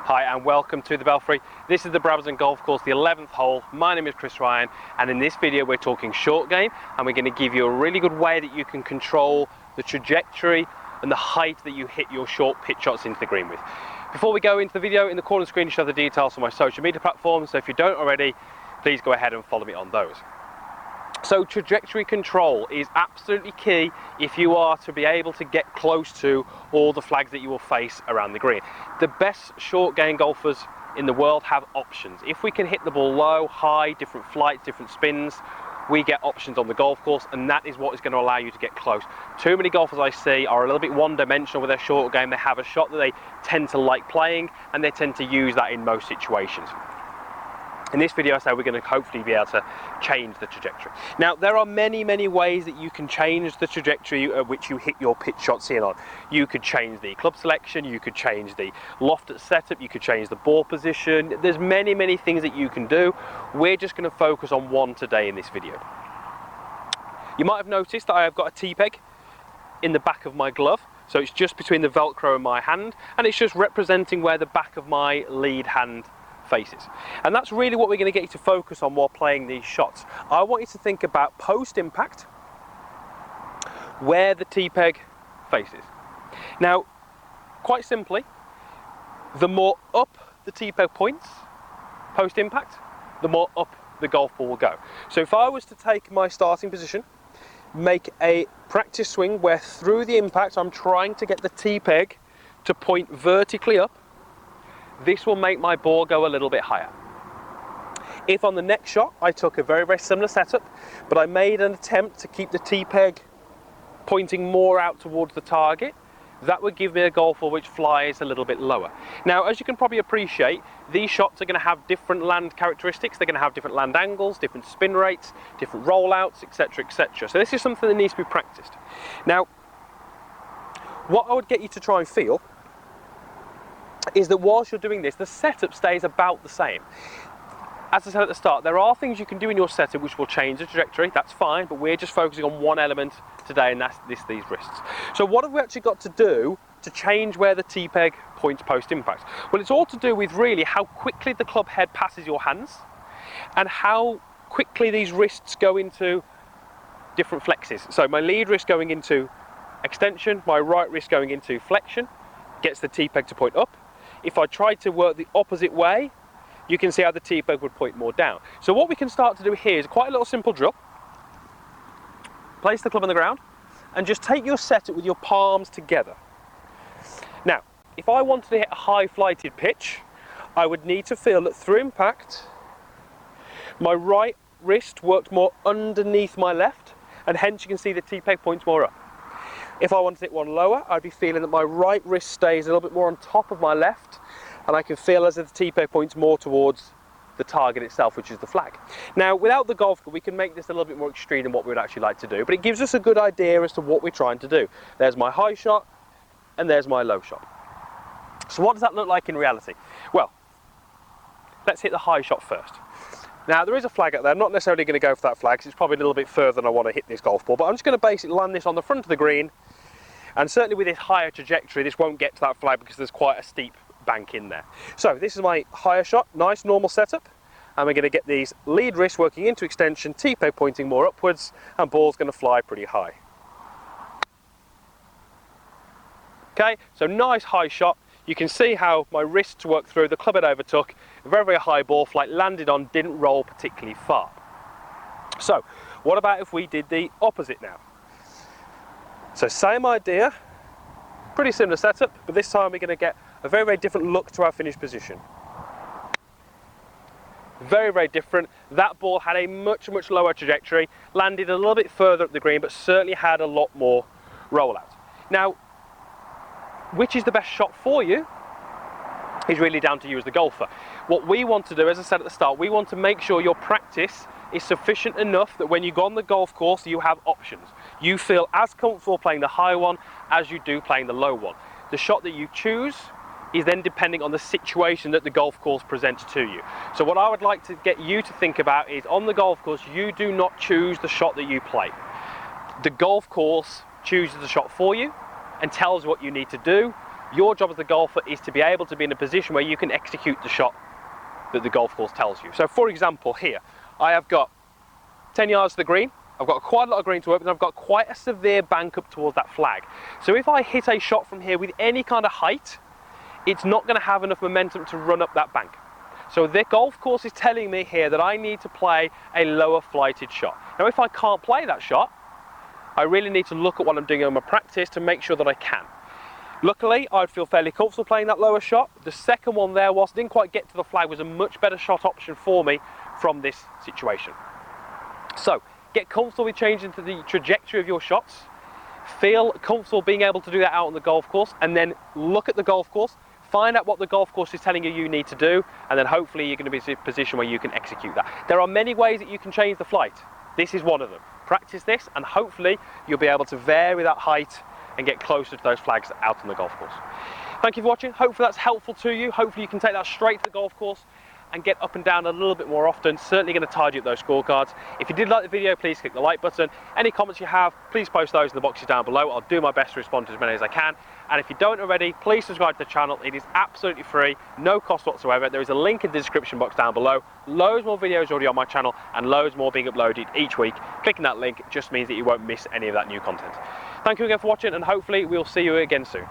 Hi and welcome to the Belfry. This is the Brabazon Golf Course, the 11th hole. My name is Chris Ryan, and in this video we're talking short game, and we're going to give you a really good way that you can control the trajectory and the height that you hit your short pitch shots into the green with. Before we go into the video, in the corner screen you show the details for my social media platforms, so if you don't already, please go ahead and follow me on those. So trajectory control is absolutely key if you are to be able to get close to all the flags that you will face around the green. The best short game golfers in the world have options. If we can hit the ball low, high, different flights, different spins, we get options on the golf course, and that is what is going to allow you to get close. Too many golfers I see are a little bit one-dimensional with their short game. They have a shot that they tend to like playing, and they tend to use that in most situations. In this video, I say we're going to hopefully be able to change the trajectory. Now, there are many ways that you can change the trajectory at which you hit your pitch shots in on. You could change the club selection, you could change the loft setup, you could change the ball position. There's many things that you can do. We're just going to focus on one today in this video. You might have noticed that I have got a T-peg in the back of my glove. So it's just between the Velcro and my hand, and it's just representing where the back of my lead hand faces. And that's really what we're going to get you to focus on while playing these shots. I want you to think about post-impact, where the T-peg faces. Now, quite simply, the more up the T-peg points post-impact, the more up the golf ball will go. So if I was to take my starting position, make a practice swing where through the impact I'm trying to get the T-peg to point vertically up, this will make my ball go a little bit higher. If on the next shot I took a very similar setup, but I made an attempt to keep the T-peg pointing more out towards the target, that would give me a golf ball which flies a little bit lower. Now, as you can probably appreciate, these shots are going to have different land characteristics. They're going to have different land angles, different spin rates, different rollouts, etc, etc. So this is something that needs to be practiced. Now, what I would get you to try and feel is that whilst you're doing this, the setup stays about the same. As I said at the start, there are things you can do in your setup which will change the trajectory, that's fine, but we're just focusing on one element today, and that's these wrists. So what have we actually got to do to change where the T-peg points post-impact? Well, it's all to do with really how quickly the club head passes your hands and how quickly these wrists go into different flexes. So my lead wrist going into extension, my right wrist going into flexion, gets the T-peg to point up. If I try to work the opposite way, you can see how the T-peg would point more down. So what we can start to do here is quite a little simple drill. Place the club on the ground and just take your setup with your palms together. Now, if I wanted to hit a high flighted pitch, I would need to feel that through impact, my right wrist worked more underneath my left, and hence you can see the T-peg points more up. If I wanted to hit one lower, I'd be feeling that my right wrist stays a little bit more on top of my left, and I can feel as if the T-peg points more towards the target itself, which is the flag. Now, without the golf club, we can make this a little bit more extreme than what we would actually like to do, but it gives us a good idea as to what we're trying to do. There's my high shot, and there's my low shot. So what does that look like in reality? Well, let's hit the high shot first. Now, there is a flag out there. I'm not necessarily going to go for that flag, because it's probably a little bit further than I want to hit this golf ball, but I'm just going to basically land this on the front of the green, and certainly with this higher trajectory, this won't get to that flag because there's quite a steep bank in there. So this is my higher shot, nice normal setup, and we're going to get these lead wrists working into extension, T-peg pointing more upwards, and ball's going to fly pretty high. Okay, so nice high shot. You can see how my wrists work through, the club head overtook, a very high ball flight, landed on, didn't roll particularly far. So, what about if we did the opposite now? So same idea, pretty similar setup, but this time we're going to get a very different look to our finished position. Very different. That ball had a much lower trajectory, landed a little bit further up the green, but certainly had a lot more rollout. Now, which is the best shot for you is really down to you as the golfer. What we want to do, as I said at the start, we want to make sure your practice is sufficient enough that when you go on the golf course, you have options. You feel as comfortable playing the high one as you do playing the low one. The shot that you choose is then depending on the situation that the golf course presents to you. So what I would like to get you to think about is, on the golf course, you do not choose the shot that you play. The golf course chooses the shot for you and tells you what you need to do. Your job as the golfer is to be able to be in a position where you can execute the shot that the golf course tells you. So for example, here, I have got 10 yards to the green, I've got quite a lot of green to work with, and I've got quite a severe bank up towards that flag. So if I hit a shot from here with any kind of height, it's not going to have enough momentum to run up that bank. So the golf course is telling me here that I need to play a lower flighted shot. Now if I can't play that shot, I really need to look at what I'm doing in my practice to make sure that I can. Luckily, I'd feel fairly comfortable playing that lower shot. The second one there, whilst I didn't quite get to the flag, was a much better shot option for me from this situation. So, get comfortable with changing to the trajectory of your shots. Feel comfortable being able to do that out on the golf course, and then look at the golf course, find out what the golf course is telling you need to do, and then hopefully you're going to be in a position where you can execute that. There are many ways that you can change the flight. This is one of them. Practice this, and hopefully you'll be able to vary that height and get closer to those flags out on the golf course. Thank you for watching. Hopefully that's helpful to you. Hopefully you can take that straight to the golf course and get up and down a little bit more often. Certainly going to tidy up those scorecards. If you did like the video, please click the like button. Any comments you have, please post those in the boxes down below. I'll do my best to respond to as many as I can. And if you don't already, please subscribe to the channel. It is absolutely free, no cost whatsoever. There is a link in the description box down below. Loads more videos already on my channel and loads more being uploaded each week. Clicking that link just means that you won't miss any of that new content. Thank you again for watching, and hopefully we'll see you again soon.